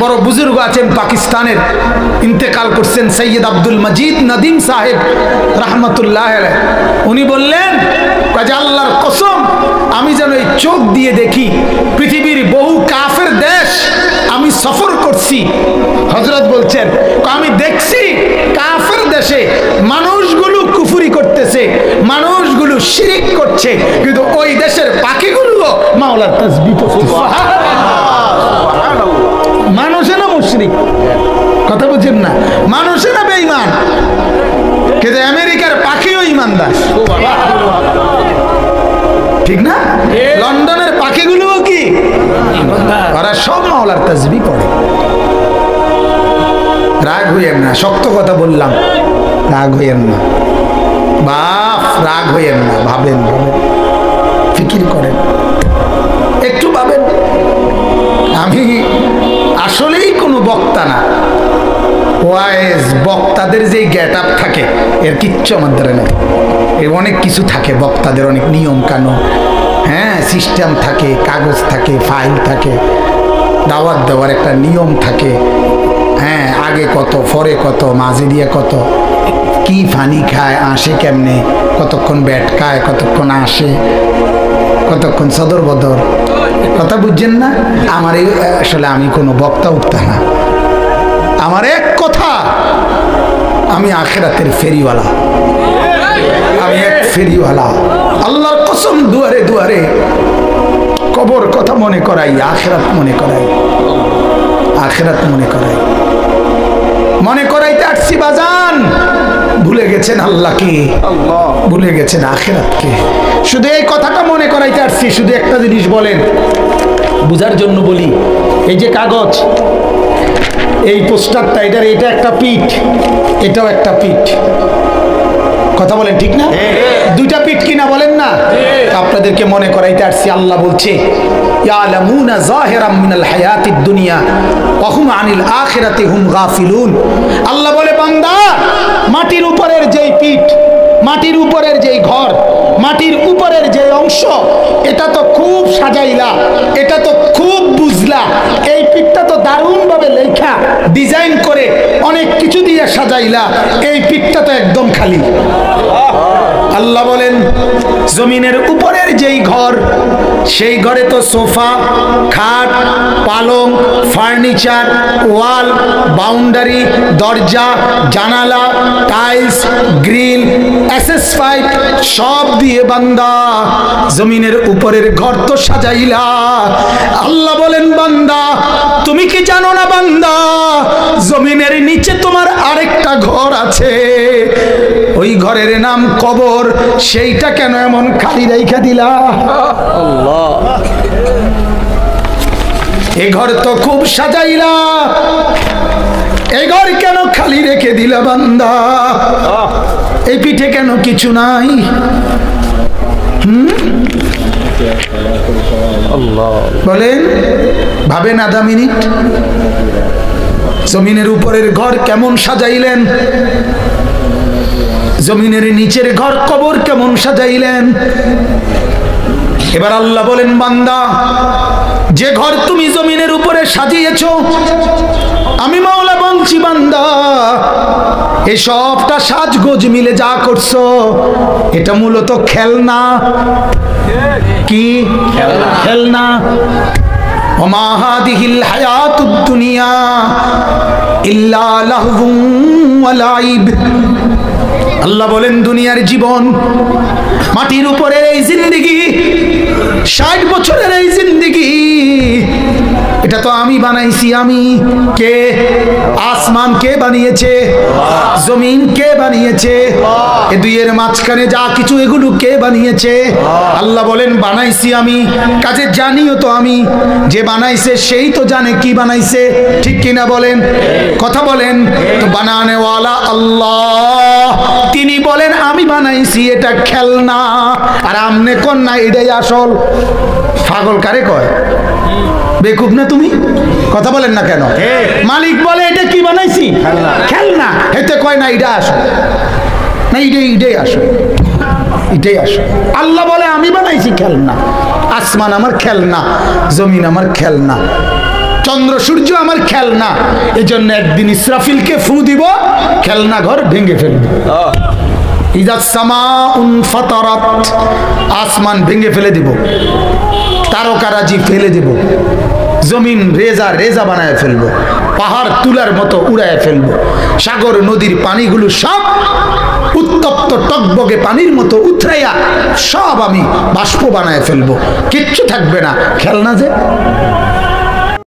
বড় বুজুর্গ আছেন পাকিস্তানের, ইন্তেকাল করছেন সৈয়দ আব্দুল মজিদ নদীম সাহেব রহমতুল্লাহ আলাইহি। উনি বললেন যে আল্লাহর কসম, আমি যেন এই চোখ দিয়ে দেখি পৃথিবীর বহু কাফের দেশ আমি সফর করছি। হযরত বলছেন আমি দেখছি কাফের দেশে মানুষগুলো কুফরি করতেছে, মানুষগুলো শিরিক করছে, কিন্তু ওই দেশের পাখিগুলো মাওলার তাসবিহ পড়তেছে। মানুষে না মুশরিক, কথা বুঝেন না, মানুষে না বেঈমান, কিন্তু আমেরিকার পাখিও ঈমানদার, ঠিক না? লন্ডনের পাখিগুলোও কি ওরা সব মাওলার তাসবিহ পড়ে। রাগ হইয়েন না, শক্ত কথা বললাম, রাগ হইয়েন না বাপ, রাগ হইয়েন না, ভাবেন ফিকির করেন, একটু ভাবেন। আমি আসলেই কোনো বক্তা না, ওয়াইজ বক্তাদের যে গেট আপ থাকে এর কিচ্ছু আমাদের নেই। এর অনেক কিছু থাকে বক্তাদের, অনেক নিয়ম কানুন, হ্যাঁ, সিস্টেম থাকে, কাগজ থাকে, ফাইল থাকে, দাওয়াত দেওয়ার একটা নিয়ম থাকে, হ্যাঁ, আগে কত পরে কত, মাঝে দিয়ে কত, কি ফানি খায়, আসে কেমনে, কতক্ষণ ব্যাট খায়, কতক্ষণ আসে, কতক্ষণ সদর বদর, কথা বুঝছেন না? আমার এই আসলে আমি কোনো বক্তা উঠতা না, আমার এক কথা, আমি আখিরাতের ফেরিওয়ালা, আমি এক ফেরিওয়ালা। আল্লাহর কসম, দুয়ারে দুয়ারে কবর কথা মনে করাই, আখিরাত মনে করাই, আখিরাত মনে করাই, মনে করাইতে আসছি বাজান। ভুলে গেছেন আল্লাহকে, ভুলে গেছেন আখিরাতকে, শুধু এই কথাটা মনে করাইতে আসছি। শুধু একটা জিনিস বলেন, বুঝার জন্য বলি, এই যে কাগজ, এই পোস্টারটা, এটা একটা পিঠ, এটাও একটা পিঠ, কথা বলেন ঠিক না? দুইটা পিঠ কিনা বলেন না? আপনাদেরকে মনে করাইতে আসছি, আল্লাহ বলছে ইয়ালামুনা যাহিরাম মিনাল হায়াতিদ দুনিয়া ওয়া হুম আনিল আখিরাতি হুম গাফিলুন। আল্লাহ বলে বান্দা, মাটির উপরের যেই পিঠ, মাটির উপরের যেই ঘর, মাটির উপরের যে অংশ, এটা তো খুব সাজাইলা, এটা তো খুব বুঝলা, এই পিঠটা তো দারুণভাবে লেখা ডিজাইন করে অনেক কিছু দিয়ে সাজাইলা, এই পিঠটা তো একদম খালি। আল্লাহ বলেন জমিনের উপরের যেই ঘর, সেই ঘরে তো সোফা, খাট, পালং, ফার্নিচার, ওয়াল, বাউন্ডারি, দরজা, জানালা, টাইলস, গ্রিল, SS5 সব দিয়ে বান্দা জমিনের উপরের ঘর তো সাজাইলা। আল্লাহ বলেন বান্দা, তুমি কি জানো না বান্দা, জমিনের নিচে তোমার আরেকটা ঘর আছে, ওই ঘরের নাম কবর, সেইটা কেন এমন খালি রাইখা দিলা? আল্লাহ, এই ঘর তো খুব সাজাইলা, এই ঘর কেন খালি রেখে দিলা বান্দা? এই পিঠে কেন কিছু নাই? বলেন, ভাবেন আধা মিনিট, জমিনের উপরের ঘর কেমন সাজাইলেন, জমিনের নিচের ঘর কবর কেমন সাজাইলেন। এবার আল্লাহ বলেন বান্দা, যে ঘর তুমি জমিনের উপরে সাজিয়েছো, আমি মাওলা বলছি বান্দা, এই সবটা সাজগোজ মিলে যা করছো, এটা মূলত খেলনা। কি খেলনা? ওমা হাদিহিল হায়াতুদ দুনিয়া ইল্লা লাহবুন ওয়া লাইব। আল্লাহ বলেন দুনিয়ার জীবন, মাটির উপরের এই জিন্দেগি, 60 বছরের এই জিন্দেগি, এটা তো আমি বানাইছি। আমি কে? আসমান কে বানিয়েছে? জমিন কে বানিয়েছে? এ দুইয়ের মাঝখানে যা কিছু, এগুলো কে বানিয়েছে? আল্লাহ বলেন বানাইছি আমি, কাজে জানিও তো আমি, যে বানাইছে সেই তো জানে কি বানাইছে, ঠিক কিনা বলেন? কথা বলেন তো। বানানে ওয়ালা আল্লাহ, তিনি বলেন আমি বানাইছি, এটা খেলনা। আর আমনে কোন না এটাই আসল। পাগল কারে কয়? বেকুব না তুমি? কথা বলেন না কেন? মালিক বলে এটা কি বানাইছি? খেলনা। এতে কয় না এটা আসল, না এটাই আসল, এটাই আসল। আল্লাহ বলে আমি বানাইছি খেলনা, আসমান আমার খেলনা, জমিন আমার খেলনা। চন্দ্র সূর্য আমার খেলনা, এজন্য একদিন ইসরাফিলকে ফু দিব, খেলনা ঘর ভেঙে ফেলবে। ইযা সামাউন ফাতারাত, আসমান ভেঙে ফেলে দিব, তারকারাজি ফেলে দেব, জমিন রেজা রেজা বানায় ফেলবো, পাহাড় তুলার মতো উড়ায় ফেলবো, সাগর নদীর পানিগুলো সব উত্তপ্ত টকবগে পানির মতো উথরাইয়া সব আমি বাষ্প বানায় ফেলবো, কিচ্ছু থাকবে না, খেলনা যে।